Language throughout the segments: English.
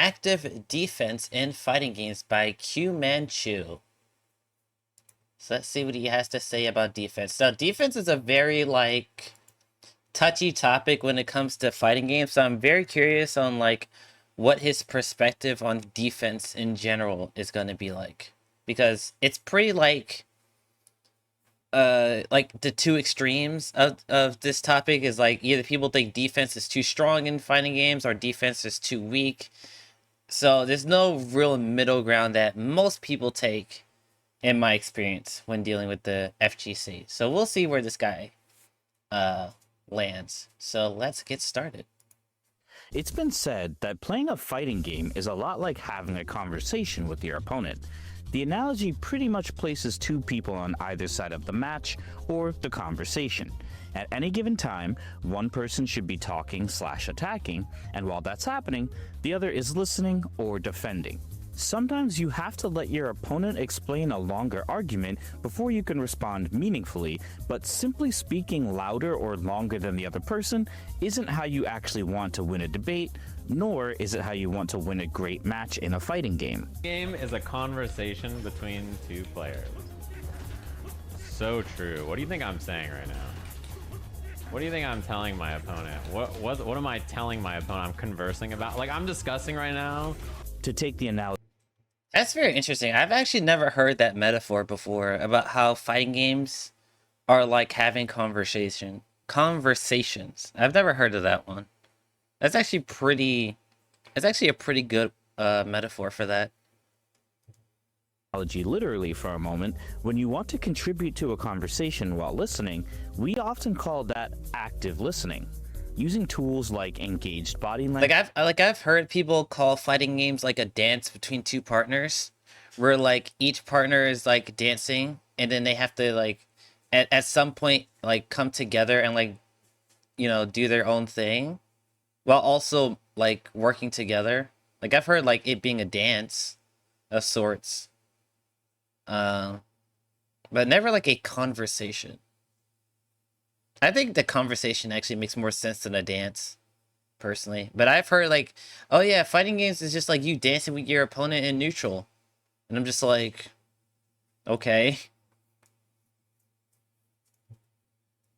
active defense in fighting games by Q Manchu. So let's see what he has to say about defense. Now, defense is a very, like, touchy topic when it comes to fighting games. So I'm very curious on, like, what his perspective on defense in general is going to be like. Because it's pretty, like the two extremes of this topic is, like, either people think defense is too strong in fighting games or defense is too weak. So there's no real middle ground that most people take, in my experience, when dealing with the FGC. So we'll see where this guy lands. So let's get started. It's been said that playing a fighting game is a lot like having a conversation with your opponent. The analogy pretty much places two people on either side of the match or the conversation. At any given time, one person should be talking/attacking, and while that's happening, the other is listening or defending. Sometimes you have to let your opponent explain a longer argument before you can respond meaningfully, but simply speaking louder or longer than the other person isn't how you actually want to win a debate, nor is it how you want to win a great match in a fighting game. Game is a conversation between two players. So true. What do you think I'm saying right now? What do you think I'm telling my opponent? What am I telling my opponent? I'm conversing about? Like, I'm discussing right now. To take the analogy, That's very interesting. I've actually never heard that metaphor before about how fighting games are like having conversations. I've never heard of that one. That's actually a pretty good metaphor for that. Literally for a moment, when you want to contribute to a conversation while listening, we often call that active listening. Using tools like engaged body language. I've heard people call fighting games like a dance between two partners, where, like, each partner is, like, dancing, and then they have to, like, at some point, like, come together and, like, you know, do their own thing, while also, like, working together. Like, I've heard, like, it being a dance of sorts, but never like a conversation. I think the conversation actually makes more sense than a dance, personally. But I've heard, like, oh yeah, fighting games is just like you dancing with your opponent in neutral. And I'm just like, okay.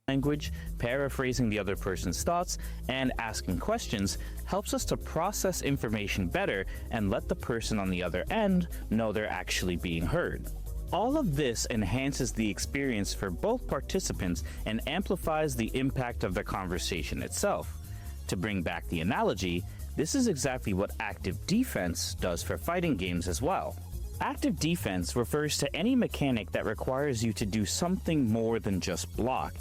Language, paraphrasing the other person's thoughts, and asking questions helps us to process information better and let the person on the other end know they're actually being heard. All of this enhances the experience for both participants and amplifies the impact of the conversation itself. To bring back the analogy, this is exactly what active defense does for fighting games as well. Active defense refers to any mechanic that requires you to do something more than just block.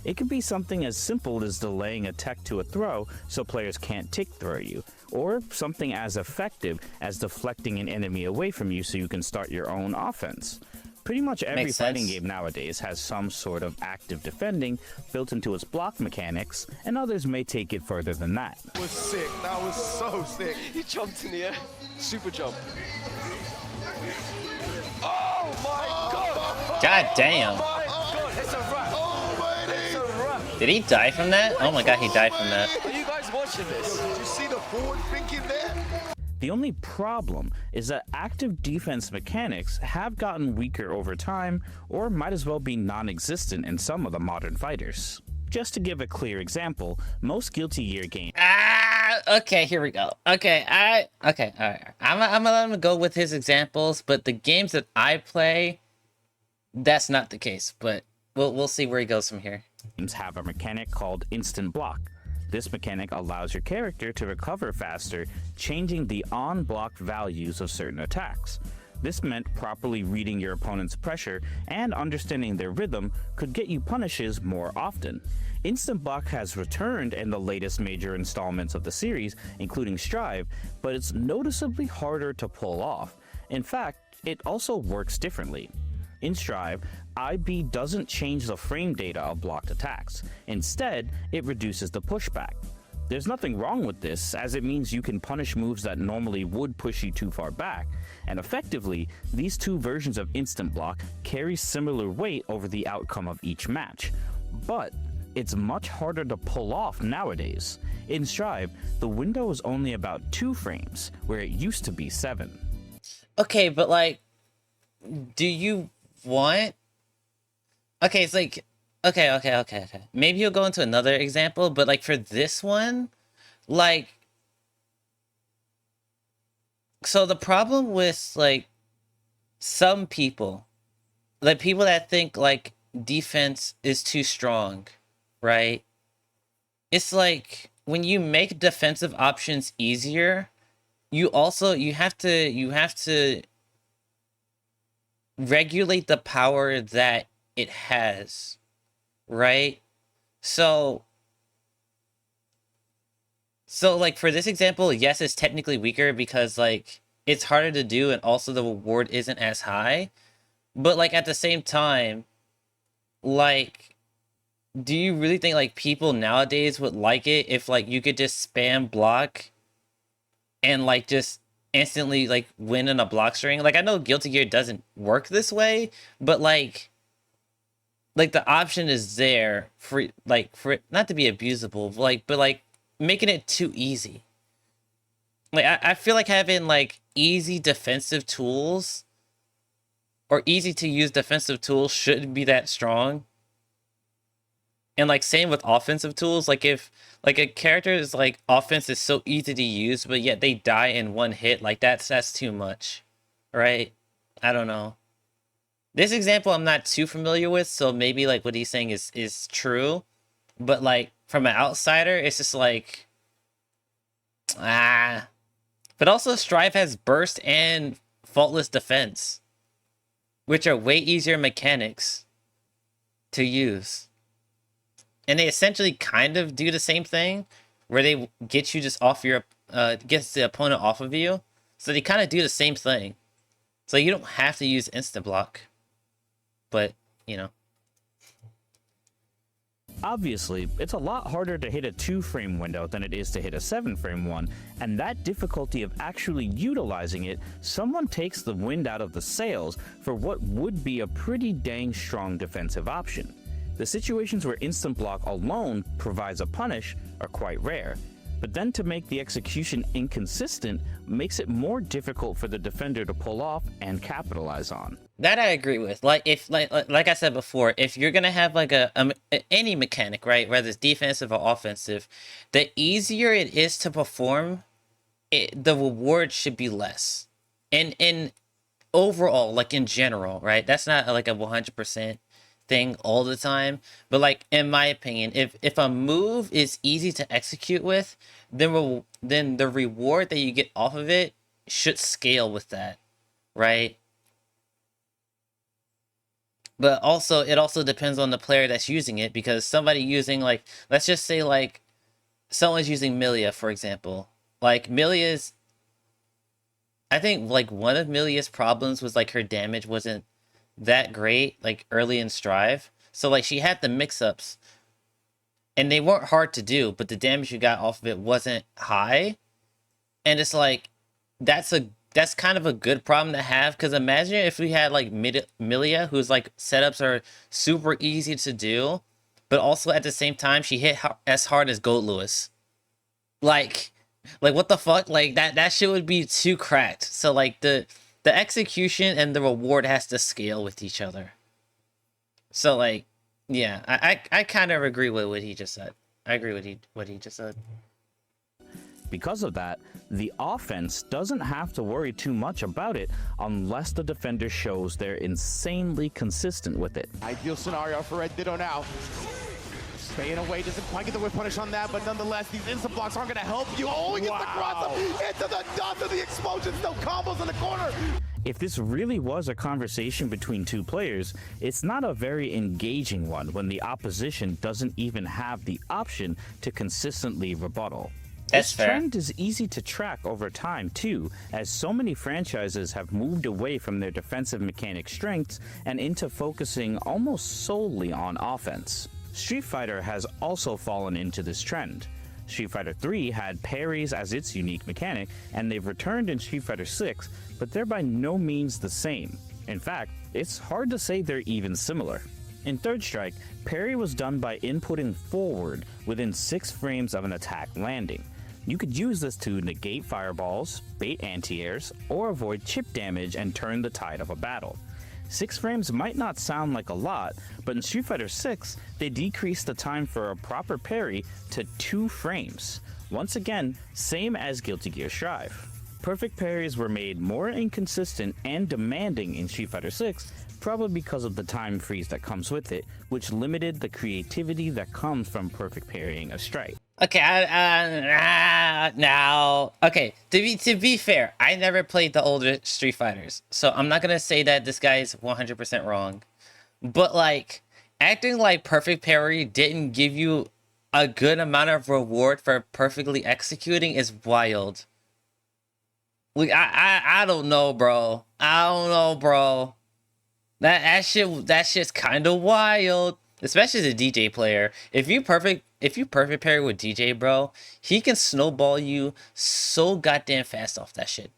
It could be something as simple as delaying a tech to a throw so players can't tick throw you, or something as effective as deflecting an enemy away from you so you can start your own offense. Pretty much every fighting game nowadays has some sort of active defending built into its block mechanics, and others may take it further than that. That was sick. That was so sick. He jumped in the air. Super jump. Oh my god! God damn. Oh my god, it's a wrap. It's a wrap. Did he die from that? Oh my god, he died from that. Are you guys watching this? Did you see the forward thinking there? The only problem is that active defense mechanics have gotten weaker over time, or might as well be non-existent in some of the modern fighters. Just to give a clear example, most Guilty Gear games. Okay, here we go. Okay, alright. I'm gonna let him go with his examples, but the games that I play, that's not the case. But we'll see where he goes from here. Games have a mechanic called instant block. This mechanic allows your character to recover faster, changing the on-block values of certain attacks. This meant properly reading your opponent's pressure and understanding their rhythm could get you punishes more often. Instant Block has returned in the latest major installments of the series, including Strive, but it's noticeably harder to pull off. In fact, it also works differently. In Strive, IB doesn't change the frame data of blocked attacks. Instead, it reduces the pushback. There's nothing wrong with this, as it means you can punish moves that normally would push you too far back, and effectively, these two versions of Instant Block carry similar weight over the outcome of each match. But it's much harder to pull off nowadays. In Strive, the window is only about 2 frames, where it used to be 7. Okay, but like, do you want? Okay, it's like, okay. Maybe you'll go into another example, but like for this one, like, so the problem with like some people, like people that think like defense is too strong, right? It's like when you make defensive options easier, you have to regulate the power that it has, right? So like for this example, yes, it's technically weaker because like it's harder to do and also the reward isn't as high. But like at the same time, like, do you really think like people nowadays would like it if like you could just spam block and like just instantly like win in a block string? Like I know Guilty Gear doesn't work this way, but like the option is there for it not to be abusable, but like making it too easy. Like I feel like having like easy defensive tools or easy to use defensive tools shouldn't be that strong. And like same with offensive tools, like if like a character's like offense is so easy to use, but yet they die in one hit, like that's too much, right? I don't know. This example I'm not too familiar with, so maybe like what he's saying is true, but like from an outsider, it's just like But also Strive has burst and faultless defense, which are way easier mechanics to use. And they essentially kind of do the same thing, where they get you just off your, gets the opponent off of you. So they kind of do the same thing. So you don't have to use instant block. But, you know. Obviously, it's a lot harder to hit a 2-frame window than it is to hit a 7-frame one, and that difficulty of actually utilizing it, someone takes the wind out of the sails for what would be a pretty dang strong defensive option. The situations where instant block alone provides a punish are quite rare, but then to make the execution inconsistent makes it more difficult for the defender to pull off and capitalize on. That I agree with. Like if like I said before, if you're gonna have like any mechanic, right, whether it's defensive or offensive, the easier it is to perform, the reward should be less. And overall, like in general, right? That's not like a 100% thing all the time, but like in my opinion, if a move is easy to execute with, then the reward that you get off of it should scale with that, right? But also it also depends on the player that's using it, because somebody using like, let's just say like someone's using Milia, for example. Like Milia's, I think like one of Milia's problems was like her damage wasn't that great like early in Strive. So like she had the mix-ups and they weren't hard to do, but the damage you got off of it wasn't high. And it's like that's kind of a good problem to have, because imagine if we had like Milia, whose like setups are super easy to do, but also at the same time she hit as hard as Goat Lewis. Like what the fuck? Like that shit would be too cracked. So like the execution and the reward has to scale with each other. So like, yeah, I kind of agree with what he just said. I agree with what he just said. Because of that, the offense doesn't have to worry too much about it unless the defender shows they're insanely consistent with it. Ideal scenario for Red Ditto now. Staying away, doesn't quite get the whip punish on that, but nonetheless, these instant blocks aren't going to help you. Oh, he gets the cross up into the dust of the explosion. No combos in the corner. If this really was a conversation between two players, it's not a very engaging one when the opposition doesn't even have the option to consistently rebuttal. That's this fair. trend is easy to track over time too, as so many franchises have moved away from their defensive mechanic strengths and into focusing almost solely on offense. Street Fighter has also fallen into this trend. Street Fighter 3 had parries as its unique mechanic, and they've returned in Street Fighter 6, but they're by no means the same. In fact, it's hard to say they're even similar. In Third Strike, parry was done by inputting forward within 6 frames of an attack landing. You could use this to negate fireballs, bait anti-airs, or avoid chip damage and turn the tide of a battle. 6 frames might not sound like a lot, but in Street Fighter 6, they decreased the time for a proper parry to 2 frames. Once again, same as Guilty Gear Strive. Perfect parries were made more inconsistent and demanding in Street Fighter 6, probably because of the time freeze that comes with it, which limited the creativity that comes from perfect parrying a strike. Okay, now, okay, to be fair, I never played the older Street Fighters, so I'm not gonna say that this guy is 100% wrong, but like, acting like perfect parry didn't give you a good amount of reward for perfectly executing is wild. Like, I don't know, bro. I don't know, bro. That shit's kind of wild, especially as a DJ player. If you perfect parry with DJ, bro, he can snowball you so goddamn fast off that shit.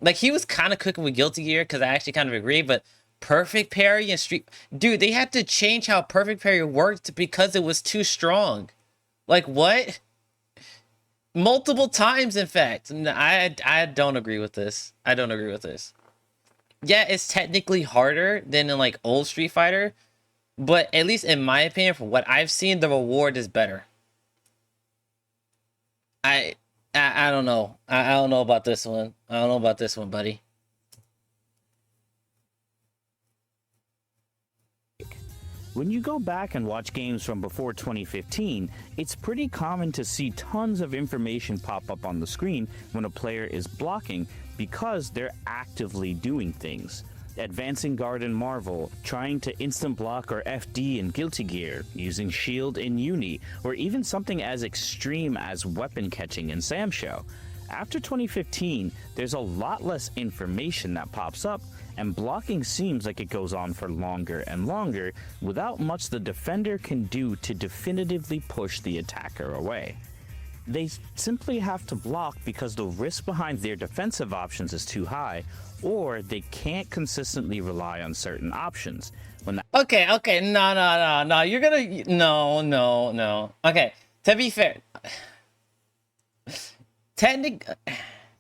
Like, he was kind of cooking with Guilty Gear, because I actually kind of agree, but perfect parry and Street, dude, they had to change how perfect parry worked because it was too strong. Like, what? Multiple times, in fact. I don't agree with this. I don't agree with this. Yeah, it's technically harder than in like old Street Fighter, but at least in my opinion, from what I've seen, the reward is better. I don't know. I don't know about this one. I don't know about this one, buddy. When you go back and watch games from before 2015, it's pretty common to see tons of information pop up on the screen when a player is blocking because they're actively doing things. Advancing guard in Marvel, trying to instant block or FD in Guilty Gear, using shield in Uni, or even something as extreme as weapon catching in Sam Show. After 2015, there's a lot less information that pops up, and blocking seems like it goes on for longer and longer without much the defender can do to definitively push the attacker away. They simply have to block because the risk behind their defensive options is too high, or they can't consistently rely on certain options. Okay, no, you're gonna, no. Okay, to be fair,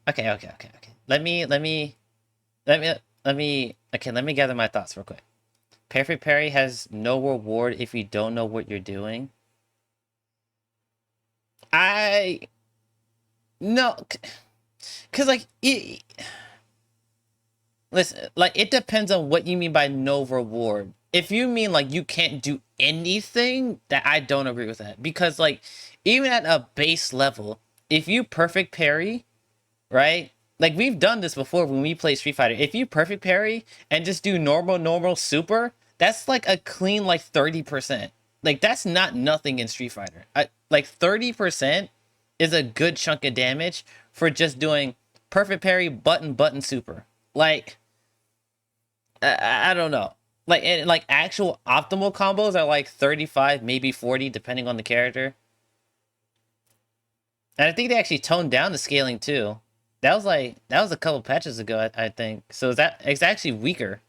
okay. Let me gather my thoughts real quick. Perfect parry has no reward if you don't know what you're doing. No, cause like listen, like it depends on what you mean by no reward. If you mean like you can't do anything, that I don't agree with that, because like even at a base level, if you perfect parry, right? Like we've done this before when we play Street Fighter. If you perfect parry and just do normal, super, that's like a clean like 30%. Like that's not nothing in Street Fighter. Like 30% is a good chunk of damage for just doing perfect parry, button, super. Like I don't know. Like, and like actual optimal combos are like 35, maybe 40, depending on the character. And I think they actually toned down the scaling too. That was a couple patches ago, I think. So it's actually weaker.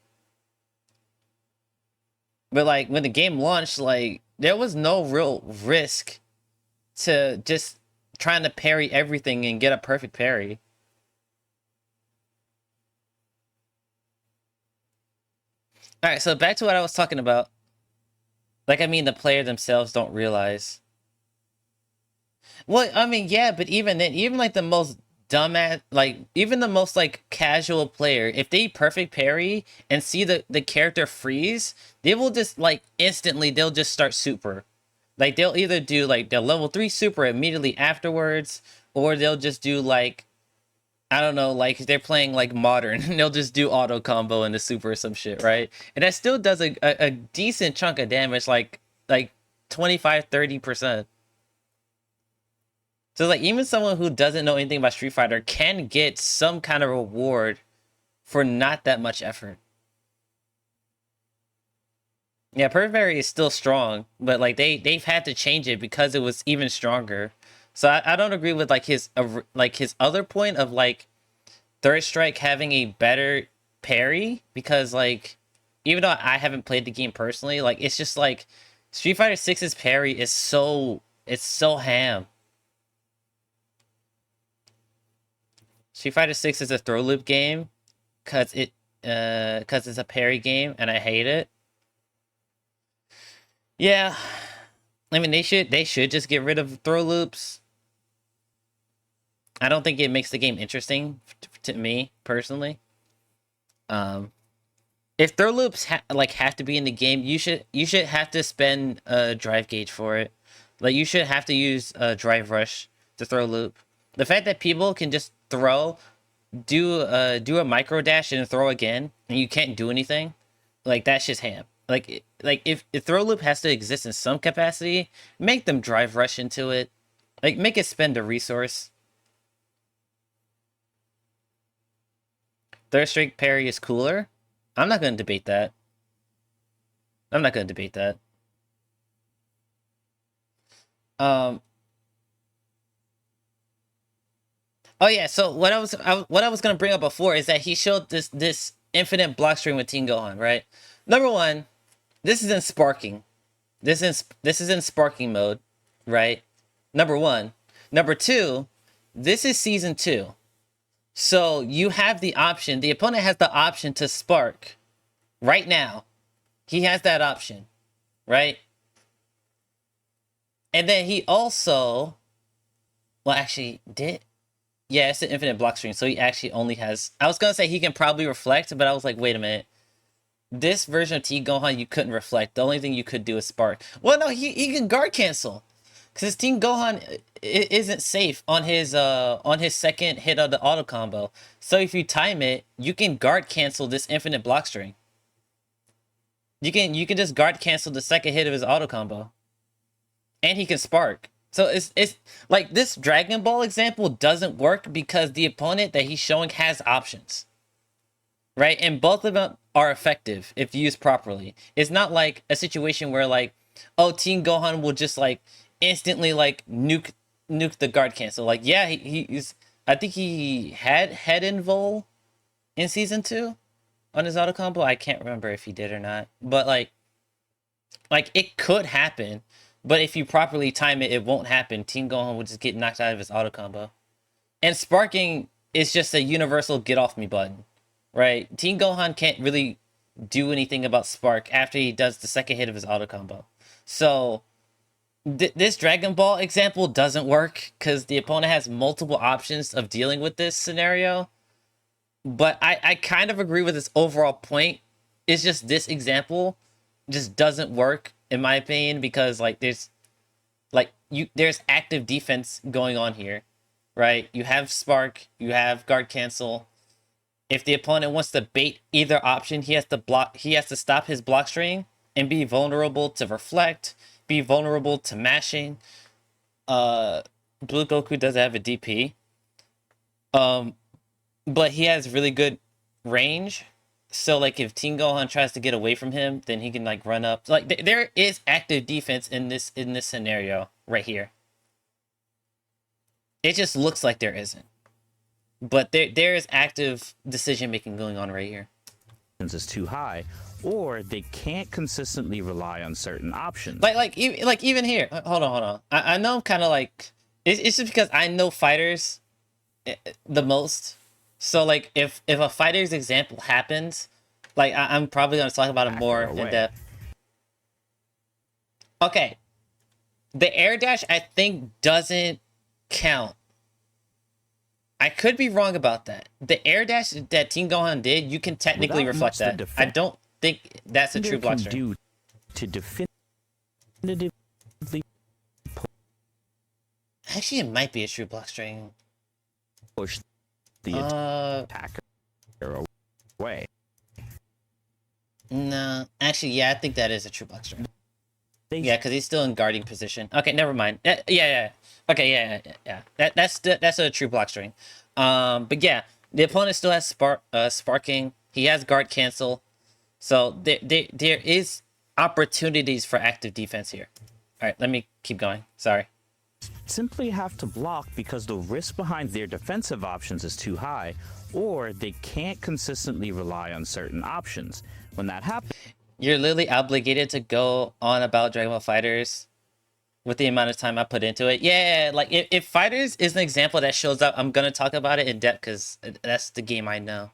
But like when the game launched, like there was no real risk to just trying to parry everything and get a perfect parry. All right, so back to what I was talking about. Like, I mean, the player themselves don't realize. Well, I mean, yeah, but even then, even like the most dumbass, like even the most like casual player, if they perfect parry and see the character freeze, they will just like instantly, they'll just start super. Like they'll either do like their level 3 super immediately afterwards, or they'll just do like, I don't know, like they're playing like modern, they'll just do auto combo in the super or some shit, right? And that still does a decent chunk of damage, like 25-30%. So like even someone who doesn't know anything about Street Fighter can get some kind of reward for not that much effort. Yeah, Perfect Parry is still strong, but like they've had to change it because it was even stronger. So I don't agree with like his other point of like Third Strike having a better parry, because like even though I haven't played the game personally, like it's just like Street Fighter 6's parry is so ham. Street Fighter 6 is a throw loop game cuz it's a parry game and I hate it. Yeah. I mean, they should just get rid of throw loops. I don't think it makes the game interesting to me personally. If throw loops have to be in the game, you should have to spend a drive gauge for it. Like you should have to use a drive rush to throw loop. The fact that people can just throw, do a micro dash and throw again, and you can't do anything, like that's just ham. Like if throw loop has to exist in some capacity, make them drive rush into it. Like make it spend a resource. Third strike parry is cooler. I'm not going to debate that. I'm not going to debate that. Oh yeah, so what I was going to bring up before is that he showed this infinite block string with Teen Gohan, right? Number one, this is in sparking. This is in sparking mode, right? Number one. Number two, this is season 2. So you have the option, the opponent has the option to spark right now. He has that option, right? And then he also, well, actually did. Yeah, it's an infinite block string. So he actually only has, I was going to say he can probably reflect, but I was like, wait a minute. This version of Teen Gohan, you couldn't reflect. The only thing you could do is spark. Well, no, he can guard cancel. Because Teen Gohan isn't safe on his second hit of the auto combo. So if you time it, you can guard cancel this infinite block string. You can just guard cancel the second hit of his auto combo. And he can spark. So it's like this Dragon Ball example doesn't work because the opponent that he's showing has options. Right? And both of them are effective if used properly. It's not like a situation where like, oh, Teen Gohan will just like instantly like nuke the guard cancel. Like, yeah, he's I think he had head invul in season 2 on his auto combo. I can't remember if he did or not. But like it could happen, but if you properly time it, it won't happen. Teen Gohan will just get knocked out of his auto combo. And sparking is just a universal get off me button. Right? Teen Gohan can't really do anything about spark after he does the second hit of his auto combo. So this Dragon Ball example doesn't work because the opponent has multiple options of dealing with this scenario. But I kind of agree with his overall point. It's just this example just doesn't work in my opinion because like there's active defense going on here, right? You have spark, you have guard cancel. If the opponent wants to bait either option, he has to stop his block string and be vulnerable to reflect, be vulnerable to mashing. Blue Goku doesn't have a DP. But he has really good range. So like if Teen Gohan tries to get away from him, then he can like run up. Like there is active defense in this scenario right here. It just looks like there isn't. But there is active decision making going on right here. Is too high, or they can't consistently rely on certain options. Like even here. Hold on. I know I'm kind of like it's just because I know fighters the most. So like if a fighter's example happens, like I'm probably gonna talk about it more in depth. Okay, the air dash I think doesn't count. I could be wrong about that. The air dash that Teen Gohan did, you can technically reflect that. I don't think that's a true block string. To definitively Actually, it might be a true block string. push the attacker away. No, actually, yeah, I think that is a true block string. Yeah, because he's still in guarding position. Okay, never mind. Yeah. Okay, yeah. That's a true block string. But yeah, the opponent still has sparking. He has guard cancel. So there is opportunities for active defense here. All right, let me keep going. Sorry. Simply have to block because the risk behind their defensive options is too high, or they can't consistently rely on certain options. When that happens, You're literally obligated to go on about Dragon Ball Fighters with the amount of time I put into it. Yeah, like if Fighters is an example that shows up, I'm gonna talk about it in depth because that's the game I know.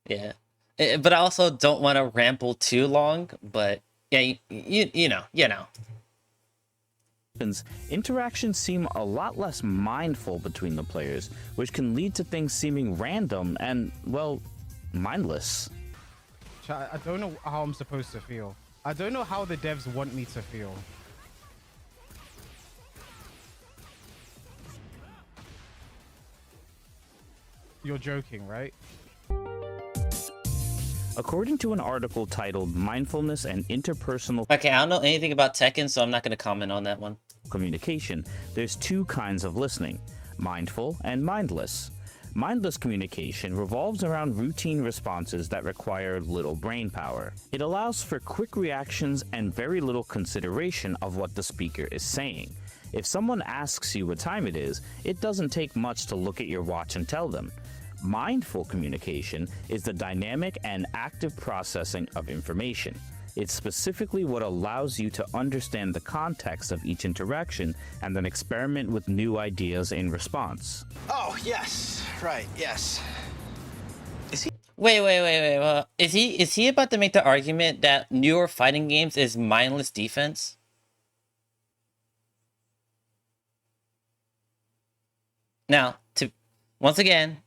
Yeah, but I also don't want to ramble too long. But yeah, you know. interactions seem a lot less mindful between the players, which can lead to things seeming random and, well, mindless. I don't know how I'm supposed to feel. I don't know how the devs want me to feel. You're joking, right? According to an article titled Mindfulness and Interpersonal Okay, I don't know anything about Tekken, so I'm not gonna comment on that one. Communication, there's two kinds of listening, mindful and mindless. Mindless communication revolves around routine responses that require little brain power. It allows for quick reactions and very little consideration of what the speaker is saying. If someone asks you what time it is, it doesn't take much to look at your watch and tell them. Mindful communication is the dynamic and active processing of information. It's specifically what allows you to understand the context of each interaction and then experiment with new ideas in response. Oh, yes. Right, yes. Wait. Well, is he about to make the argument that newer fighting games is mindless defense? Now, once again,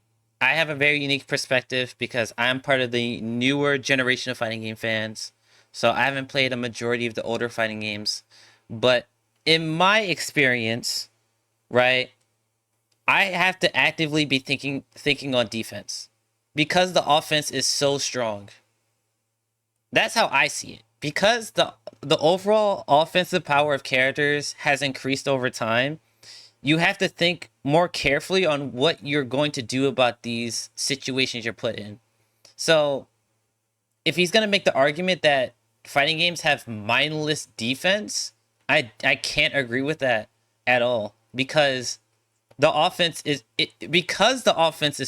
I have a very unique perspective because I'm part of the newer generation of fighting game fans. So I haven't played a majority of the older fighting games. But in my experience, right, I have to actively be thinking on defense because the offense is so strong. That's how I see it. Because the overall offensive power of characters has increased over time, you have to think more carefully on what you're going to do about these situations you're put in. So if he's going to make the argument that fighting games have mindless defense, I can't agree with that at all because the offense is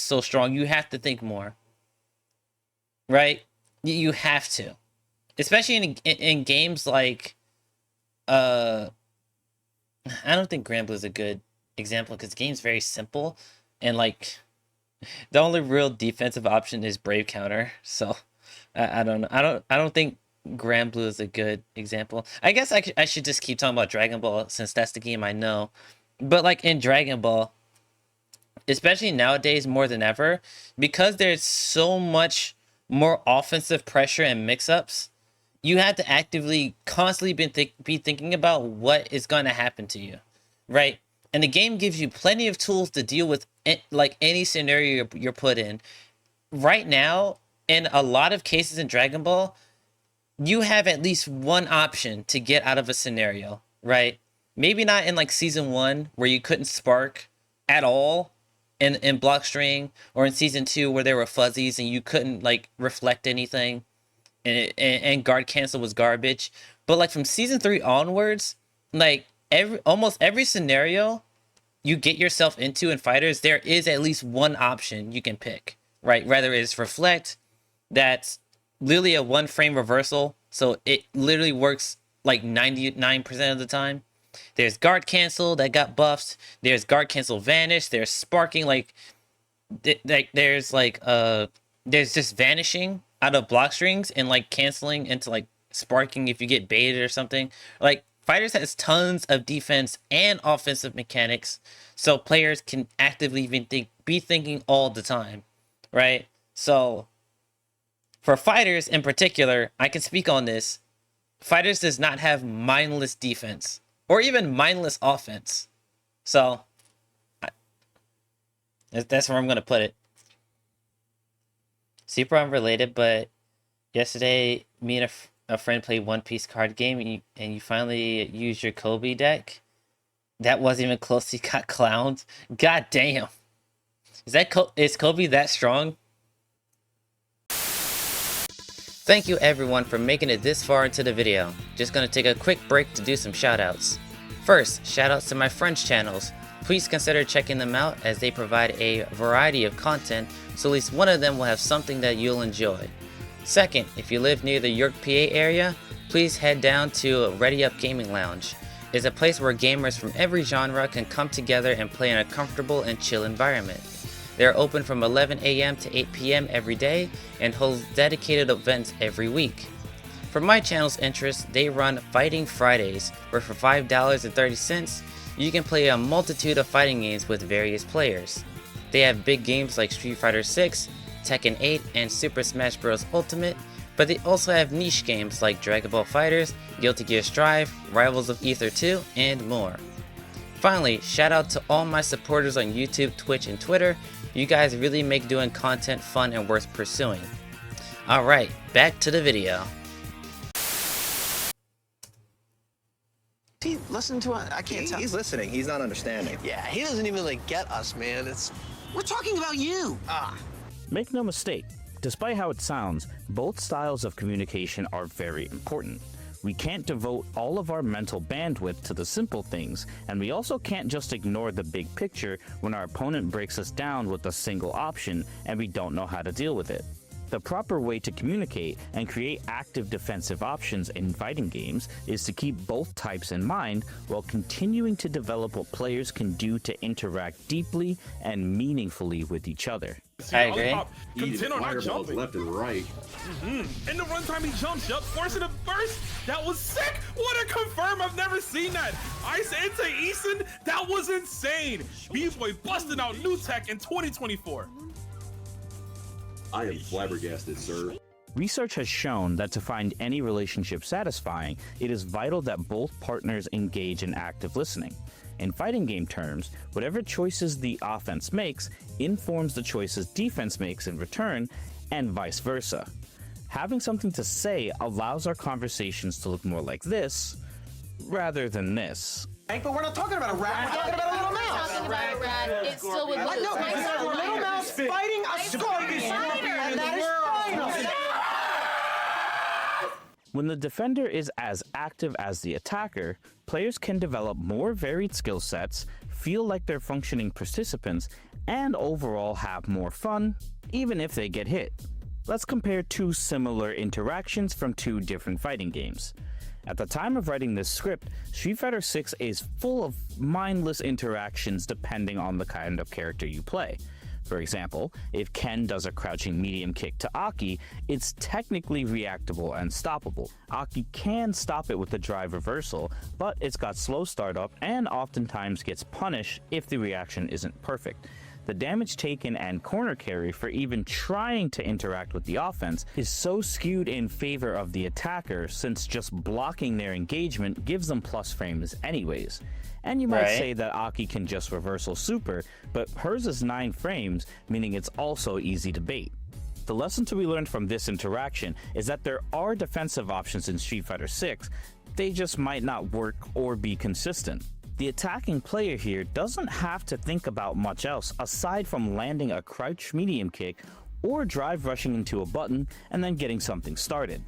so strong, you have to think more. Right? You have to. Especially in games like I don't think Granblue is a good example because the game's very simple and like the only real defensive option is Brave Counter. So I don't know. I don't think Granblue is a good example. I guess I should just keep talking about Dragon Ball since that's the game I know. But like in Dragon Ball, especially nowadays more than ever, because there's so much more offensive pressure and mix-ups, you have to actively constantly be thinking about what is going to happen to you, right? And the game gives you plenty of tools to deal with like any scenario you're put in. Right now, in a lot of cases in Dragon Ball, you have at least one option to get out of a scenario, right? Maybe not in like season 1 where you couldn't spark at all in block string, or in season 2 where there were fuzzies and you couldn't like reflect anything. And guard cancel was garbage. But like from season 3 onwards, like almost every scenario you get yourself into in fighters, there is at least one option you can pick, right? Whether it's reflect, that's literally a 1 frame reversal, so it literally works like 99% of the time. There's guard cancel that got buffed. There's guard cancel vanish. There's sparking, like there's just vanishing out of block strings and like canceling into like sparking if you get baited or something. Like fighters has tons of defense and offensive mechanics, so players can actively be thinking all the time, right? So for fighters in particular, I can speak on this. Fighters does not have mindless defense or even mindless offense. So that's where I'm going to put it. Super unrelated, but yesterday me and a friend played One Piece card game and you finally used your Kobe deck. That wasn't even close. He got clowned. God damn. Is Kobe that strong? Thank you everyone for making it this far into the video. Just gonna take a quick break to do some shoutouts. First, shoutouts to my friends' channels. Please consider checking them out as they provide a variety of content so at least one of them will have something that you'll enjoy. Second, if you live near the York, PA area, please head down to Ready Up Gaming Lounge. It's a place where gamers from every genre can come together and play in a comfortable and chill environment. They are open from 11 a.m. to 8 p.m. every day and hold dedicated events every week. For my channel's interest, they run Fighting Fridays, where for $5.30, you can play a multitude of fighting games with various players. They have big games like Street Fighter 6, Tekken 8, and Super Smash Bros. Ultimate, but they also have niche games like Dragon Ball FighterZ, Guilty Gear Strive, Rivals of Ether 2, and more. Finally, shout out to all my supporters on YouTube, Twitch, and Twitter. You guys really make doing content fun and worth pursuing. Alright, back to the video. He listen to us. I can't tell. He's listening. He's not understanding. Yeah, he doesn't even like get us, man. We're talking about you. Make no mistake, despite how it sounds, both styles of communication are very important. We can't devote all of our mental bandwidth to the simple things, and we also can't just ignore the big picture when our opponent breaks us down with a single option and we don't know how to deal with it. The proper way to communicate and create active defensive options in fighting games is to keep both types in mind while continuing to develop what players can do to interact deeply and meaningfully with each other. I agree. Contend on not jumping. Left and right. In the runtime he jumps, yup, forcing a burst. That was sick. What a confirm. I've never seen that. Ice into Eason. That was insane. B-Boy busting out new tech in 2024. I am flabbergasted, sir. Research has shown that to find any relationship satisfying, it is vital that both partners engage in active listening. In fighting game terms, whatever choices the offense makes informs the choices defense makes in return, and vice versa. Having something to say allows our conversations to look more like this, rather than this. But we're not talking about a rat. We're talking about a little mouse. Talking about a rat. It still would look No, like a little mouse fighting a scorpion, and that is final. When the defender is as active as the attacker, players can develop more varied skill sets, feel like they're functioning participants, and overall have more fun, even if they get hit. Let's compare two similar interactions from two different fighting games. At the time of writing this script, Street Fighter 6 is full of mindless interactions depending on the kind of character you play. For example, if Ken does a crouching medium kick to Aki, it's technically reactable and stoppable. Aki can stop it with a drive reversal, but it's got slow startup and oftentimes gets punished if the reaction isn't perfect. The damage taken and corner carry for even trying to interact with the offense is so skewed in favor of the attacker, since just blocking their engagement gives them plus frames anyways. And you might say that Aki can just reversal super, but hers is 9 frames, meaning it's also easy to bait. The lesson to be learned from this interaction is that there are defensive options in Street Fighter 6, they just might not work or be consistent. The attacking player here doesn't have to think about much else aside from landing a crouch medium kick or drive rushing into a button and then getting something started.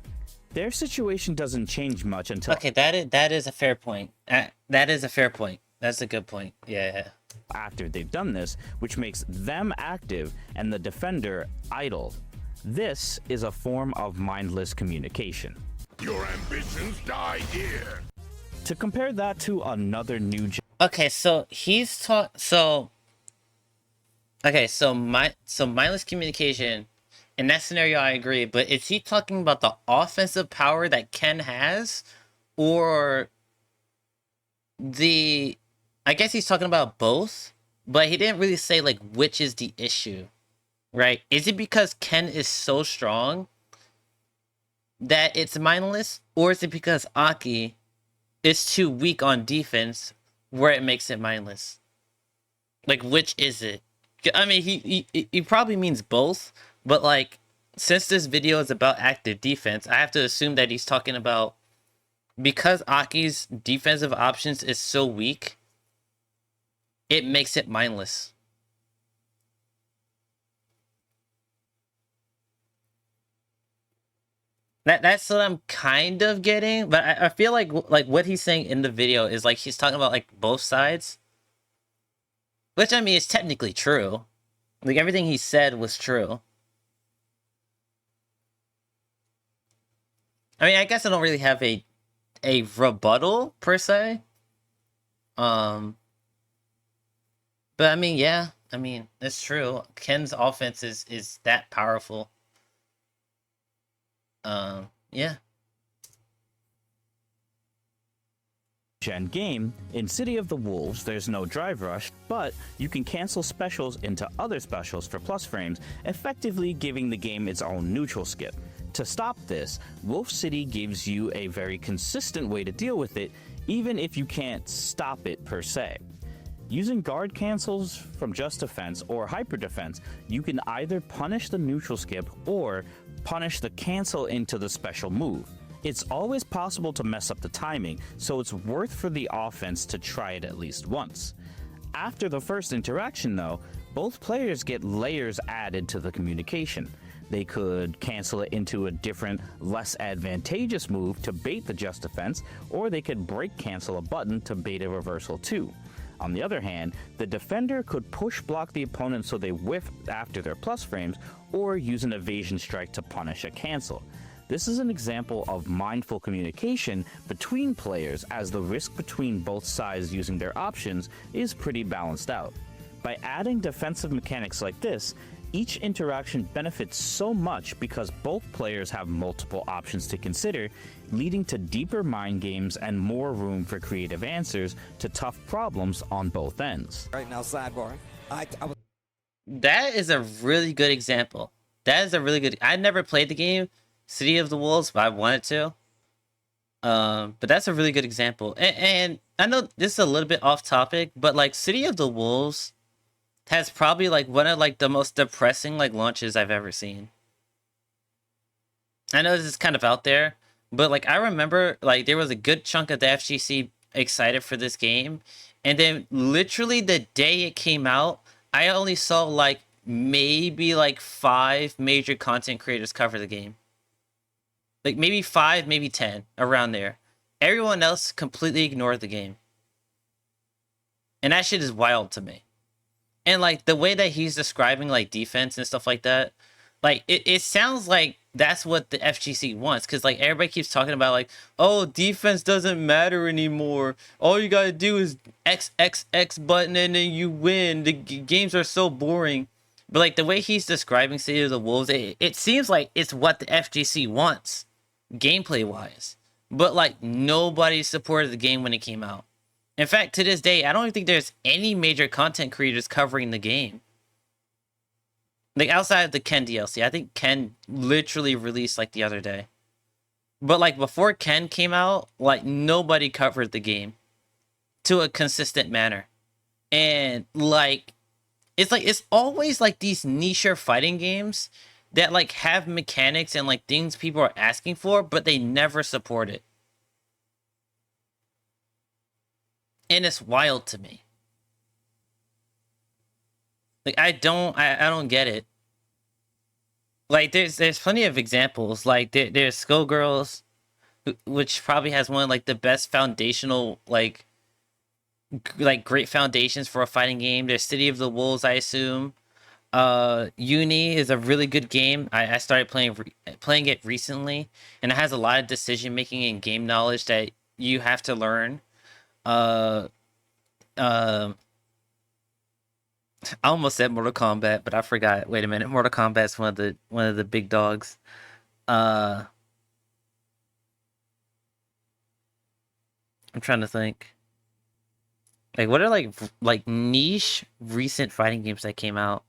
Their situation doesn't change much until... Okay, that is a fair point. That is a fair point. That's a good point. Yeah. After they've done this, which makes them active and the defender idle. This is a form of mindless communication. Your ambitions die here. To compare that to another new... Okay, so he's mindless communication. In that scenario, I agree, but is he talking about the offensive power that Ken has, or the... I guess he's talking about both, but he didn't really say, like, which is the issue, right? Is it because Ken is so strong that it's mindless, or is it because Aki is too weak on defense where it makes it mindless? Like, which is it? I mean, he probably means both, but like, since this video is about active defense, I have to assume that he's talking about because Aki's defensive options is so weak, it makes it mindless. That's what I'm kind of getting, but I feel like what he's saying in the video is like he's talking about like both sides, which I mean is technically true. Like everything he said was true. I mean, I guess I don't really have a rebuttal per se. But I mean, yeah. I mean, it's true. Ken's offense is that powerful. Yeah. Gen game, in City of the Wolves, there's no drive rush, but you can cancel specials into other specials for plus frames, effectively giving the game its own neutral skip. To stop this, Wolf City gives you a very consistent way to deal with it, even if you can't stop it per se. Using guard cancels from Just Defense or Hyper Defense, you can either punish the neutral skip or punish the cancel into the special move. It's always possible to mess up the timing, so it's worth for the offense to try it at least once. After the first interaction though, both players get layers added to the communication. They could cancel it into a different, less advantageous move to bait the Just Defense, or they could break cancel a button to bait a reversal too. On the other hand, the defender could push block the opponent so they whiff after their plus frames, or use an evasion strike to punish a cancel. This is an example of mindful communication between players, as the risk between both sides using their options is pretty balanced out. By adding defensive mechanics like this, each interaction benefits so much because both players have multiple options to consider, leading to deeper mind games and more room for creative answers to tough problems on both ends. Right now, sidebar. That is a really good example. That is a really good... I never played the game City of the Wolves, but I wanted to. But that's a really good example. And I know this is a little bit off topic, but like City of the Wolves has probably like one of like the most depressing like launches I've ever seen. I know this is kind of out there, but like I remember like there was a good chunk of the FGC excited for this game, and then literally the day it came out, I only saw like maybe like 5 major content creators cover the game. Like maybe 5, maybe 10, around there. Everyone else completely ignored the game. And that shit is wild to me. And like the way that he's describing like defense and stuff like that, like it sounds like that's what the FGC wants. Cause like everybody keeps talking about like, oh, defense doesn't matter anymore. All you gotta do is X button and then you win. The games are so boring. But like the way he's describing City of the Wolves, it seems like it's what the FGC wants, gameplay wise. But like nobody supported the game when it came out. In fact, to this day, I don't even think there's any major content creators covering the game. Like outside of the Ken DLC, I think Ken literally released like the other day. But like before Ken came out, like nobody covered the game to a consistent manner. And like it's always like these niche fighting games that like have mechanics and like things people are asking for, but they never support it. And it's wild to me. Like I don't get it. Like there's plenty of examples. Like there's Skullgirls, which probably has one of like the best foundational like great foundations for a fighting game. There's City of the Wolves, I assume. Uni is a really good game. I started playing it recently, and it has a lot of decision making and game knowledge that you have to learn. I almost said Mortal Kombat, but I forgot. Wait a minute, Mortal Kombat's one of the big dogs. I'm trying to think. Like, what are like niche recent fighting games that came out?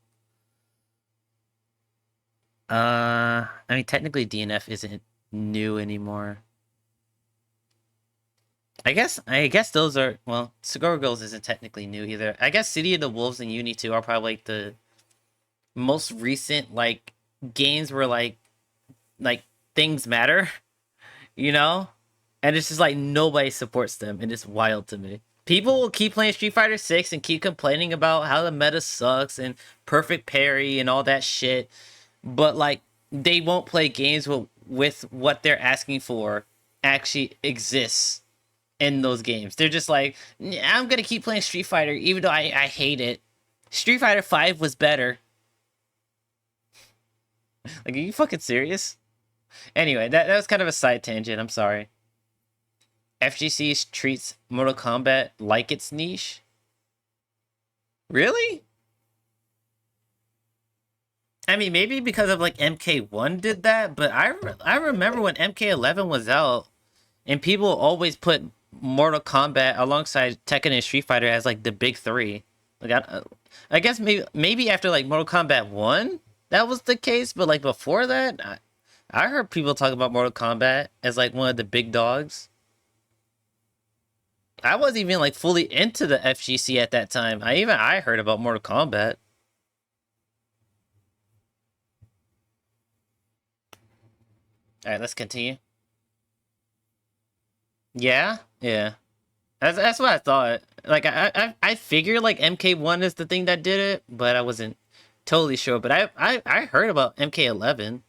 I mean, technically DNF isn't new anymore. I guess those are, well, Cigar Girls isn't technically new either. I guess City of the Wolves and Uni 2 are probably like the most recent like games where like things matter, you know? And it's just like nobody supports them, and it's wild to me. People will keep playing Street Fighter 6 and keep complaining about how the meta sucks and perfect parry and all that shit, but like they won't play games with what they're asking for actually exists in those games. They're just like, I'm gonna keep playing Street Fighter even though I hate it. Street Fighter 5 was better. Like, are you fucking serious? Anyway, that was kind of a side tangent. I'm sorry. FGC treats Mortal Kombat like its niche. Really? I mean, maybe because of like MK1 did that, but I remember when MK11 was out, and people always put Mortal Kombat alongside Tekken and Street Fighter as like the big three. Like I guess maybe after like Mortal Kombat 1 that was the case, but like before that, I heard people talk about Mortal Kombat as like one of the big dogs. I wasn't even like fully into the FGC at that time. I heard about Mortal Kombat. All right, let's continue. Yeah, yeah. That's what I thought. Like I figured like MK1 is the thing that did it, but I wasn't totally sure. But I heard about MK11.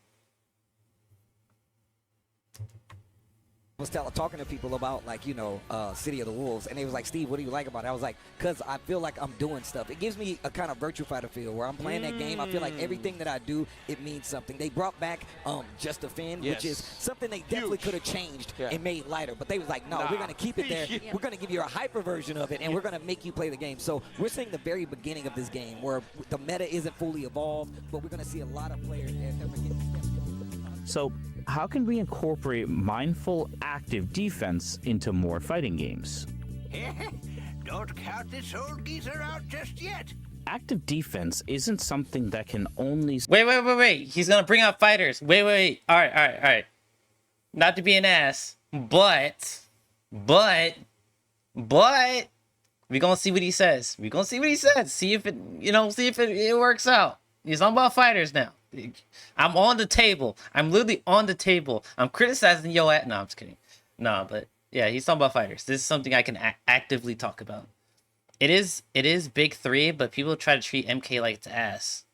Was talking to people about, like, you know, City of the Wolves, and they was like, Steve, what do you like about it? I was like, because I feel like I'm doing stuff. It gives me a kind of Virtua Fighter feel where I'm playing that game. I feel like everything that I do, it means something. They brought back Just Defend, which is something they definitely could have changed and made lighter, but they was like, no, we're going to keep it there. We're going to give you a hyper version of it, and we're going to make you play the game. So we're seeing the very beginning of this game where the meta isn't fully evolved, but we're going to see a lot of players ever get So how can we incorporate mindful, active defense into more fighting games? Don't count this old geezer out just yet. Active defense isn't something that can only... Wait. He's gonna bring out fighters. Wait. All right. Not to be an ass, but we gonna see what he says. See if it works out. He's talking about fighters now. I'm on the table. I'm literally on the table. I'm criticizing yo at. No, I'm just kidding. No, but yeah, he's talking about fighters. This is something I can actively talk about. It is big three, but people try to treat MK like it's ass.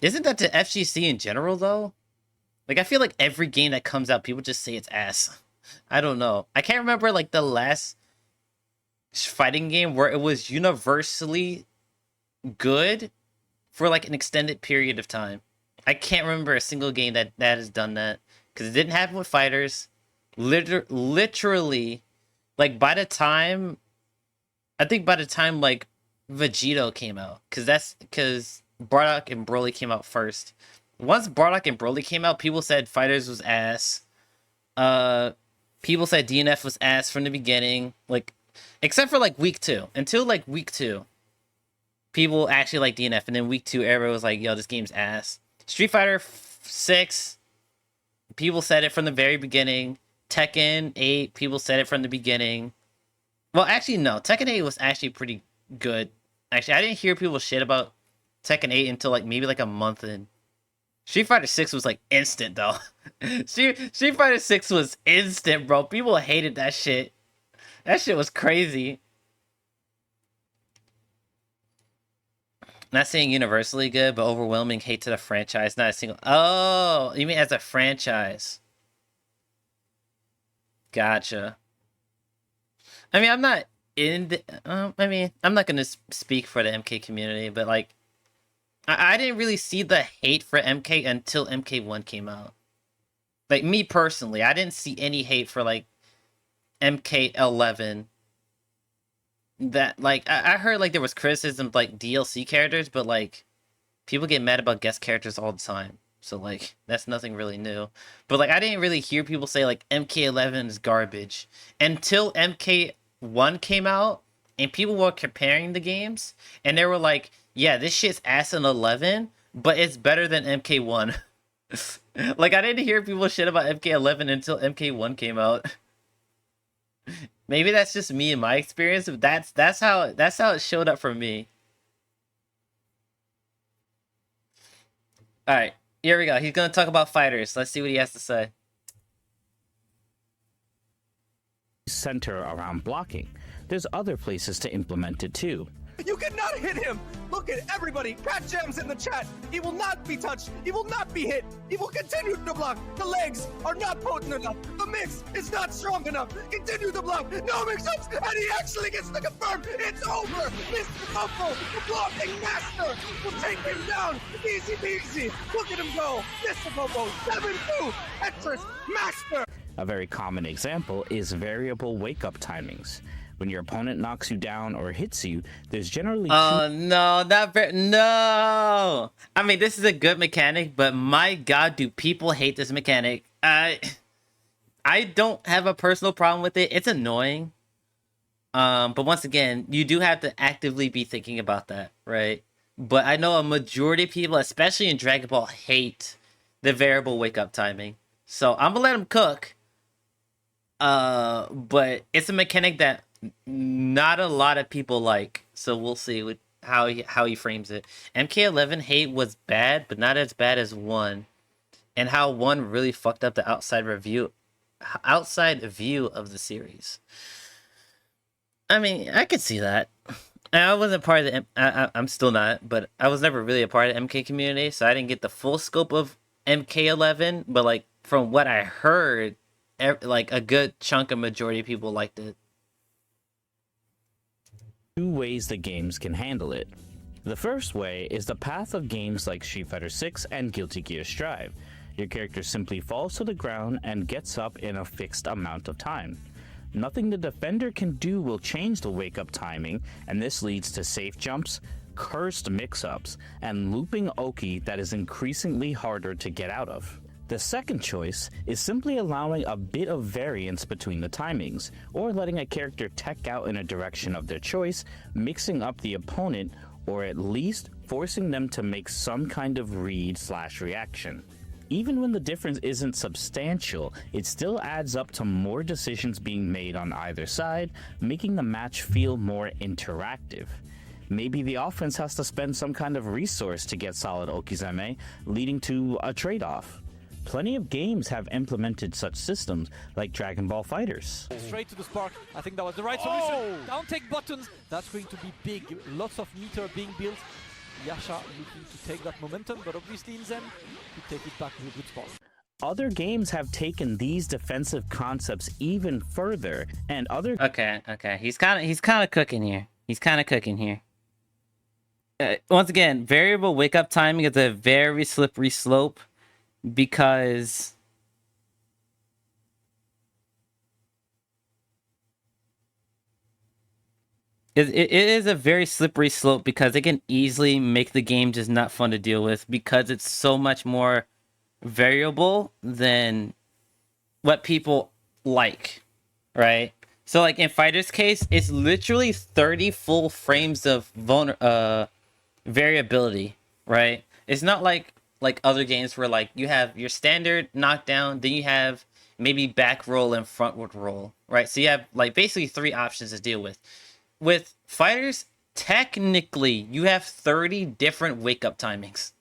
Isn't that the FGC in general though? Like I feel like every game that comes out, people just say it's ass. I don't know. I can't remember like the last fighting game where it was universally good for like an extended period of time. I can't remember a single game that has done that, because it didn't happen with fighters. Literally, like by the time like Vegito came out, because Bardock and Broly came out first. Once Bardock and Broly came out, people said fighters was ass. People said DNF was ass from the beginning, like except for like week 2. Until like week 2. People actually like DNF, and then week 2, everyone was like, yo, this game's ass. Street Fighter 6, people said it from the very beginning. Tekken 8, people said it from the beginning. Well, actually, no. Tekken 8 was actually pretty good. Actually, I didn't hear people shit about Tekken 8 until like maybe like a month in. Street Fighter 6 was like instant, though. Street Fighter 6 was instant, bro. People hated that shit. That shit was crazy. Not saying universally good, but overwhelming hate to the franchise. Not a single... Oh, you mean as a franchise. Gotcha. I mean, I'm not in the... I'm not going to speak for the MK community, but like... I didn't really see the hate for MK until MK1 came out. Like, me personally, I didn't see any hate for, like, MK11. That, like, I heard, like, there was criticism of, like, DLC characters, but, like, people get mad about guest characters all the time. So, like, that's nothing really new. But, like, I didn't really hear people say, like, MK11 is garbage. Until MK1 came out, and people were comparing the games, and they were like, yeah, this shit's ass in 11, but it's better than MK1. Like, I didn't hear people shit about MK11 until MK1 came out. Maybe that's just me and my experience, but that's how it showed up for me. All right, here we go. He's gonna talk about fighters. Let's see what he has to say. Center around blocking. There's other places to implement it too. You cannot hit him! Look at everybody! Pat Gems in the chat! He will not be touched! He will not be hit! He will continue to block! The legs are not potent enough! The mix is not strong enough! Continue to block! No mix-ups! And he actually gets the confirm! It's over! Mr. Buffalo, the blocking master, will take him down! Easy peasy! Look at him go! Mr. Buffalo, 7-2! Tetris Master! A very common example is variable wake-up timings. When your opponent knocks you down or hits you, there's generally no, no. I mean, this is a good mechanic, but my god, do people hate this mechanic. I don't have a personal problem with it. It's annoying. But once again, you do have to actively be thinking about that, right? But I know a majority of people, especially in Dragon Ball, hate the variable wake-up timing. So I'm gonna let them cook. But it's a mechanic that not a lot of people like, so we'll see how he frames it. MK11 hate was bad, but not as bad as 1, and how 1 really fucked up the outside view of the series. I mean, I could see that. I wasn't part of the I'm still not, but I was never really a part of the MK community, so I didn't get the full scope of MK11, but like from what I heard, like a good chunk of majority of people liked it. 2 ways the games can handle it. The first way is the path of games like Street Fighter 6 and Guilty Gear Strive. Your character simply falls to the ground and gets up in a fixed amount of time. Nothing the defender can do will change the wake-up timing, and this leads to safe jumps, cursed mix-ups, and looping Oki that is increasingly harder to get out of. The second choice is simply allowing a bit of variance between the timings, or letting a character tech out in a direction of their choice, mixing up the opponent, or at least forcing them to make some kind of read/reaction. Even when the difference isn't substantial, it still adds up to more decisions being made on either side, making the match feel more interactive. Maybe the offense has to spend some kind of resource to get solid Okizeme, leading to a trade-off. Plenty of games have implemented such systems, like Dragon Ball FighterZ. Straight to the spark. I think that was the right solution. Down take buttons. That's going to be big. Lots of meter being built. Yasha looking to take that momentum, but obviously in Zen, to take it back to a good spot. Other games have taken these defensive concepts even further, and other... Okay. He's kind of cooking here. Once again, variable wake-up timing is a very slippery slope, because it is a very slippery slope, because it can easily make the game just not fun to deal with, because it's so much more variable than what people like, right? So like in Fighter's case, it's literally 30 full frames of variability, right? It's not like other games where like you have your standard knockdown, then you have maybe back roll and frontward roll, right? So you have like basically 3 options to deal with. With Fighters, technically you have 30 different wake up timings.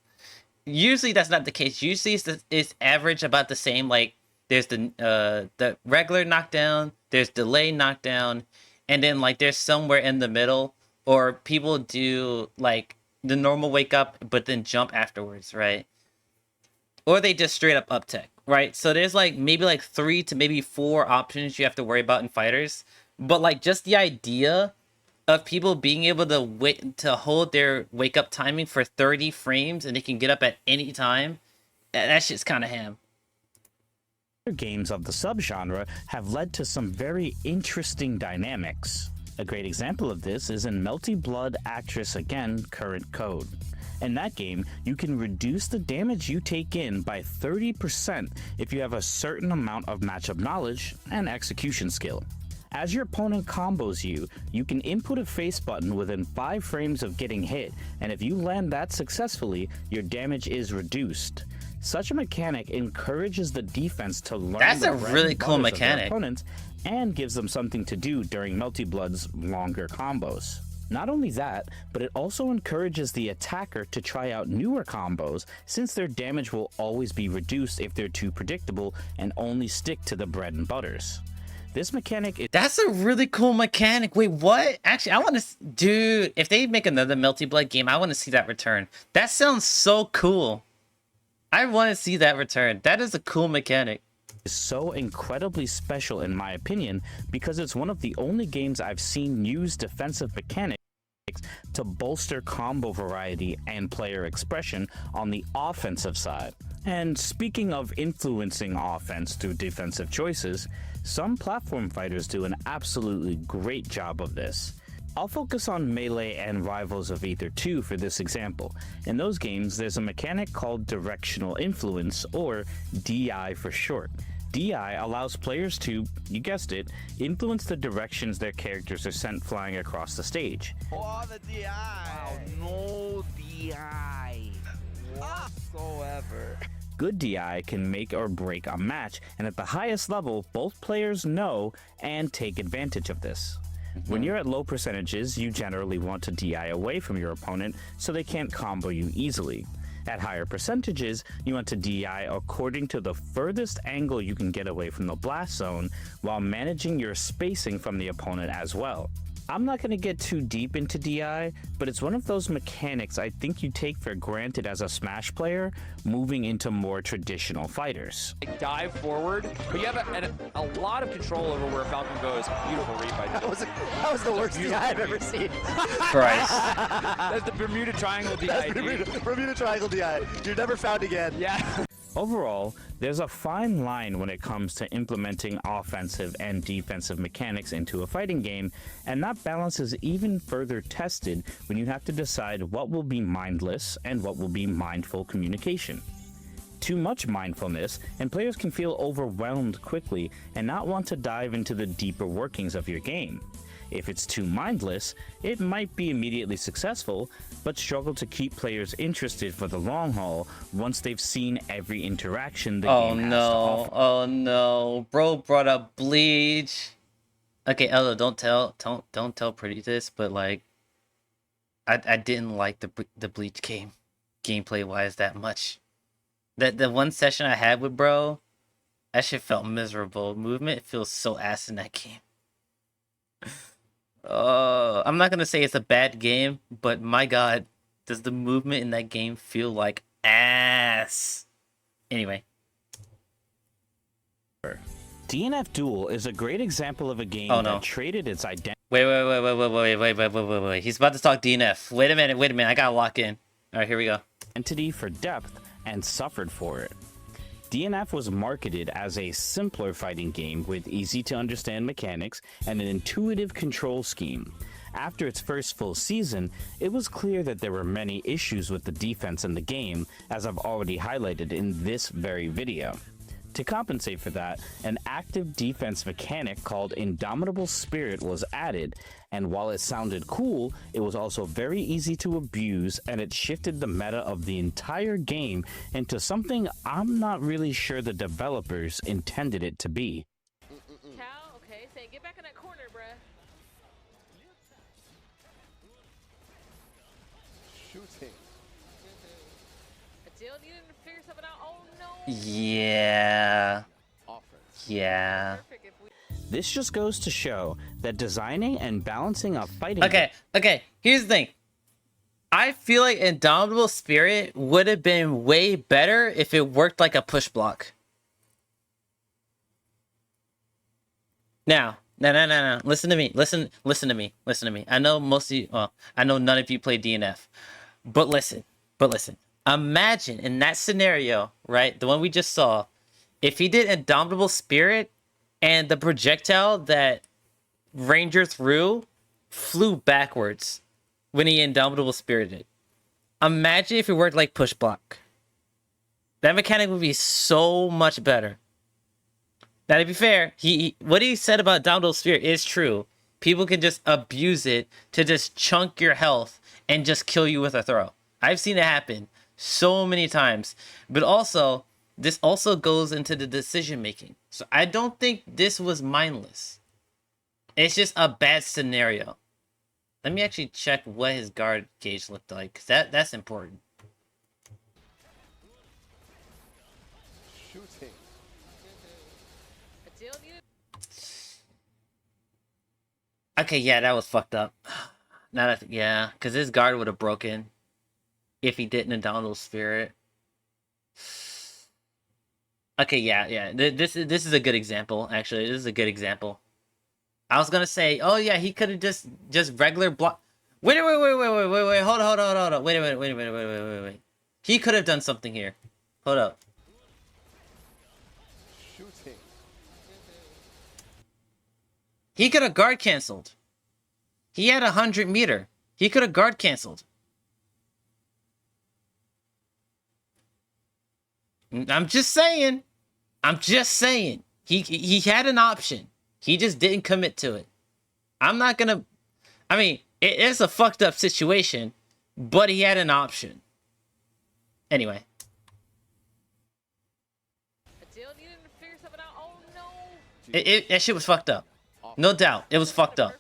Usually that's not the case. Usually it's average about the same. Like there's the regular knockdown, there's delay knockdown, and then like there's somewhere in the middle, or people do like the normal wake up but then jump afterwards, right? Or they just straight up tech, right? So there's like maybe like 3 to maybe 4 options you have to worry about in Fighters. But like just the idea of people being able to hold their wake up timing for 30 frames and they can get up at any time, that shit's kind of ham. Games of the subgenre have led to some very interesting dynamics. A great example of this is in Melty Blood Actress Again Current Code. In that game, you can reduce the damage you take in by 30% if you have a certain amount of matchup knowledge and execution skill. As your opponent combos you, you can input a face button within 5 frames of getting hit, and if you land that successfully, your damage is reduced. Such a mechanic encourages the defense to learn That's the a really cool butters of their mechanic. opponents and gives them something to do during Melty Blood's longer combos. Not only that, but it also encourages the attacker to try out newer combos, since their damage will always be reduced if they're too predictable and only stick to the bread and butters. This mechanic is That's a really cool mechanic. Wait, what? Actually, I want to... Dude, if they make another Melty Blood game, I want to see that return. That sounds so cool. I want to see that return. That is a cool mechanic. so incredibly special in my opinion because it's one of the only games I've seen use defensive mechanics to bolster combo variety and player expression on the offensive side. And speaking of influencing offense through defensive choices, some platform fighters do an absolutely great job of this. I'll focus on Melee and Rivals of Aether 2 for this example. In those games, there's a mechanic called Directional Influence, or DI for short. DI allows players to, you guessed it, influence the directions their characters are sent flying across the stage. Oh, the DI. Wow, no DI whatsoever. Good DI can make or break a match, and at the highest level, both players know and take advantage of this. When you're at low percentages, you generally want to DI away from your opponent so they can't combo you easily. At higher percentages, you want to DI according to the furthest angle you can get away from the blast zone while managing your spacing from the opponent as well. I'm not going to get too deep into DI, but it's one of those mechanics I think you take for granted as a Smash player moving into more traditional fighters. Dive forward, but you have a lot of control over where Falcon goes. Beautiful read by That was the worst DI I've ever seen. Christ. That's the Bermuda Triangle DI. That's Bermuda Triangle DI. You're never found again. Yeah. Overall, there's a fine line when it comes to implementing offensive and defensive mechanics into a fighting game, and that balance is even further tested when you have to decide what will be mindless and what will be mindful communication. Too much mindfulness, and players can feel overwhelmed quickly and not want to dive into the deeper workings of your game. If it's too mindless, it might be immediately successful, but struggle to keep players interested for the long haul once they've seen every interaction the game has to offer. Oh no, bro brought up Bleach. Okay, Ella, don't tell Pretty this, but like, I didn't like the Bleach game, gameplay wise that much. The one session I had with bro, that shit felt miserable. Movement feels so ass in that game. I'm not gonna say it's a bad game, but my god, does the movement in that game feel like ass? Anyway. DNF Duel is a great example of a game that traded its identity. Wait. He's about to talk DNF. Wait a minute. I gotta lock in. Alright, here we go. Identity for depth and suffered for it. DNF was marketed as a simpler fighting game with easy-to-understand mechanics and an intuitive control scheme. After its first full season, it was clear that there were many issues with the defense in the game, as I've already highlighted in this very video. To compensate for that, an active defense mechanic called Indomitable Spirit was added, and while it sounded cool, it was also very easy to abuse, and it shifted the meta of the entire game into something I'm not really sure the developers intended it to be. Cal, okay, say get back in that corner, bruh. Shooting. Adele needed to figure something out. Oh no. Yeah. Yeah. This just goes to show that designing and balancing a fighting Okay, here's the thing. I feel like Indomitable Spirit would have been way better if it worked like a push block. Now, no. Listen to me. Listen to me. I know most of you, well, I know none of you play DNF. But listen. Imagine in that scenario, right? The one we just saw, if he did Indomitable Spirit and the projectile that Ranger threw flew backwards when he Indomitable Spirited. Imagine if it worked like push block. That mechanic would be so much better. Now, to be fair, what he said about Indomitable Spirit is true. People can just abuse it to just chunk your health and just kill you with a throw. I've seen it happen so many times. But also, this also goes into the decision making. So I don't think this was mindless. It's just a bad scenario. Let me actually check what his guard gauge looked like, because that's important. Shooting. Okay, yeah, that was fucked up. Now that yeah, because his guard would have broken if he didn't download Spirit. Okay, yeah. This is a good example. Actually, this is a good example. I was gonna say, oh yeah, he could have just regular block. Wait. Hold on. Wait a minute. He could have done something here. Hold up. Shooting. He could have guard canceled. He had 100 meter. He could have guard canceled. I'm just saying. He had an option. He just didn't commit to it. I'm not gonna. I mean, it is a fucked up situation, but he had an option. Anyway. That shit was fucked up. No doubt, it was fucked up.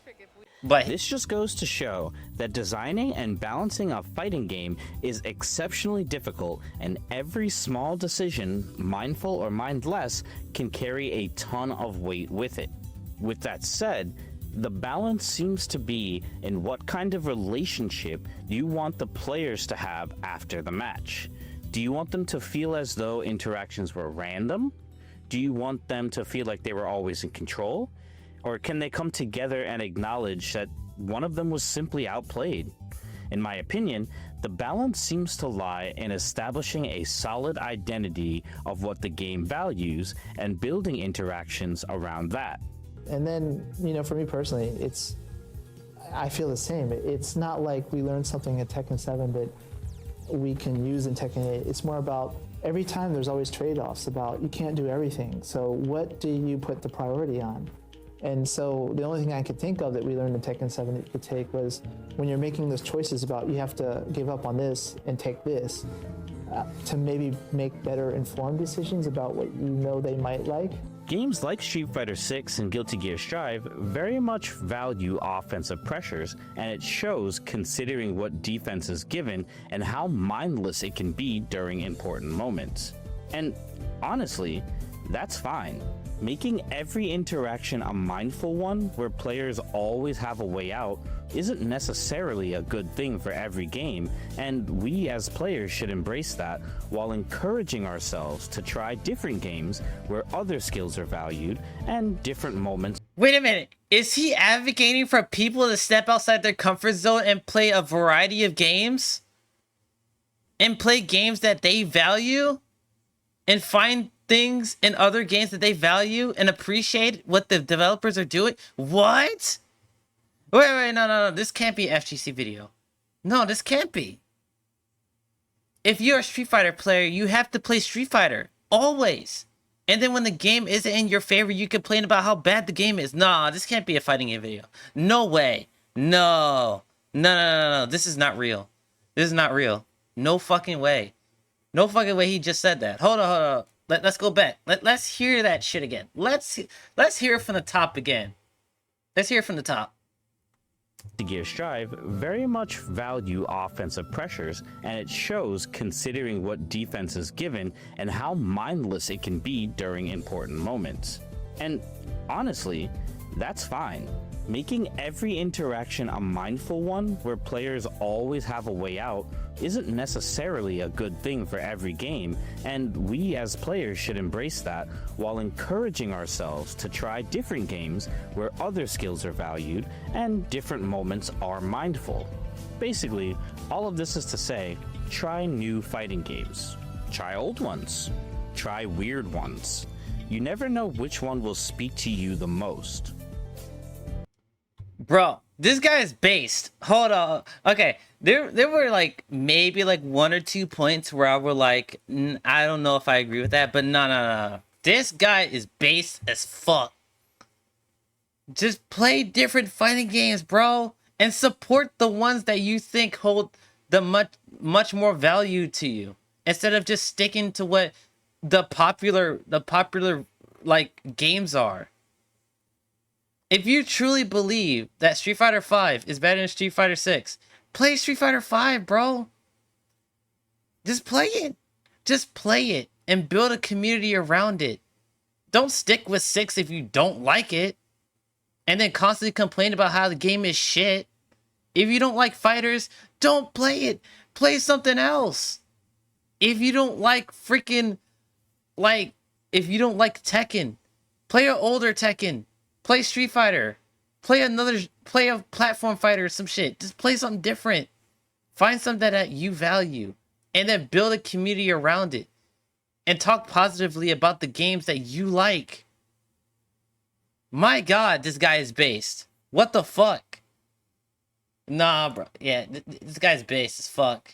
But this just goes to show that designing and balancing a fighting game is exceptionally difficult, and every small decision, mindful or mindless, can carry a ton of weight with it. With that said, the balance seems to be in what kind of relationship you want the players to have after the match. Do you want them to feel as though interactions were random? Do you want them to feel like they were always in control? Or can they come together and acknowledge that one of them was simply outplayed? In my opinion, the balance seems to lie in establishing a solid identity of what the game values and building interactions around that. And then, you know, for me personally, I feel the same. It's not like we learned something in Tekken 7 that we can use in Tekken 8. It's more about every time there's always trade-offs about you can't do everything. So what do you put the priority on? And so the only thing I could think of that we learned in Tekken 7 that you could take was when you're making those choices about you have to give up on this and take this to maybe make better informed decisions about what you know they might like. Games like Street Fighter 6 and Guilty Gear Strive very much value offensive pressures, and it shows considering what defense is given and how mindless it can be during important moments. And honestly, that's fine. Making every interaction a mindful one where players always have a way out isn't necessarily a good thing for every game, and we as players should embrace that while encouraging ourselves to try different games where other skills are valued and different moments. Wait a minute. Is he advocating for people to step outside their comfort zone and play a variety of games? And play games that they value? And find things in other games that they value and appreciate what the developers are doing? What? Wait, no. This can't be an FGC video. No, this can't be. If you're a Street Fighter player, you have to play Street Fighter. Always. And then when the game isn't in your favor, you complain about how bad the game is. Nah, this can't be a fighting game video. No way. No. This is not real. This is not real. No fucking way. No fucking way he just said that. Hold on. Let's go back. Let's hear that shit again. Let's hear it from the top again. Let's hear it from the top. The Gear Strive very much value offensive pressures, and it shows considering what defense is given and how mindless it can be during important moments. And honestly, that's fine. Making every interaction a mindful one where players always have a way out isn't necessarily a good thing for every game, and we as players should embrace that while encouraging ourselves to try different games where other skills are valued and different moments are mindful. Basically, all of this is to say, try new fighting games. Try old ones. Try weird ones. You never know which one will speak to you the most. Bro, this guy is based. Hold on. Okay, there were like maybe like 1 or 2 points where I were like, I don't know if I agree with that, but no. This guy is based as fuck. Just play different fighting games, bro, and support the ones that you think hold the much more value to you, instead of just sticking to what the popular like games are. If you truly believe that Street Fighter 5 is better than Street Fighter 6, play Street Fighter 5, bro. Just play it. Just play it and build a community around it. Don't stick with 6 if you don't like it. and then constantly complain about how the game is shit. If you don't like fighters, don't play it. Play something else. If you don't like freaking, like, if you don't like Tekken, play an older Tekken. Play Street Fighter. Play a platform fighter or some shit. Just play something different. Find something that you value. And then build a community around it. And talk positively about the games that you like. My god, this guy is based. What the fuck? Nah, bro. Yeah, this guy's based as fuck.